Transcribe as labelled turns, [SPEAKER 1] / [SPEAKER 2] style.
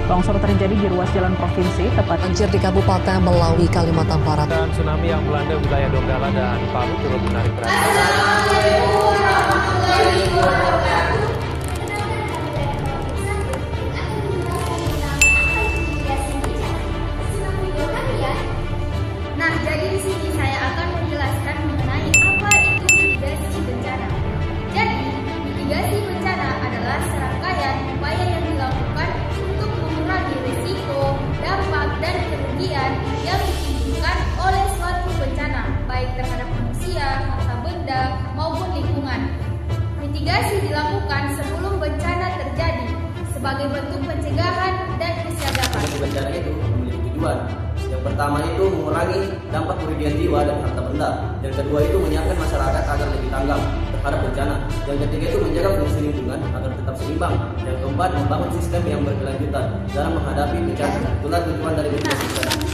[SPEAKER 1] Longsor terjadi di ruas jalan provinsi, tepat
[SPEAKER 2] Banjir di Kabupaten Melawi, Kalimantan Barat.
[SPEAKER 3] Dan tsunami yang melanda wilayah Donggala dan Palu turut menarik perhatian.
[SPEAKER 4] Nah, jadi di sini saya akan menjelaskan mengenai apa itu mitigasi bencana. Jadi, mitigasi bencana adalah serangkaian upaya yang dilakukan untuk mengurangi risiko, dampak, dan kerugian yang ditimbulkan oleh suatu bencana, baik terhadap manusia, harta benda, maupun lingkungan. Mitigasi dilakukan sebelum bencana terjadi sebagai bentuk pencegahan dan kesiagaan.
[SPEAKER 5] Bencana itu memiliki tujuan. Yang pertama itu mengurangi dampak kerugian jiwa dan harta benda. Yang kedua itu menyiapkan masyarakat agar lebih tanggap terhadap bencana. Yang ketiga itu menjaga fungsi lingkungan agar tetap seimbang. Yang keempat membangun sistem yang berkelanjutan dalam menghadapi bencana. Itulah tujuan dari mitigasi bencana.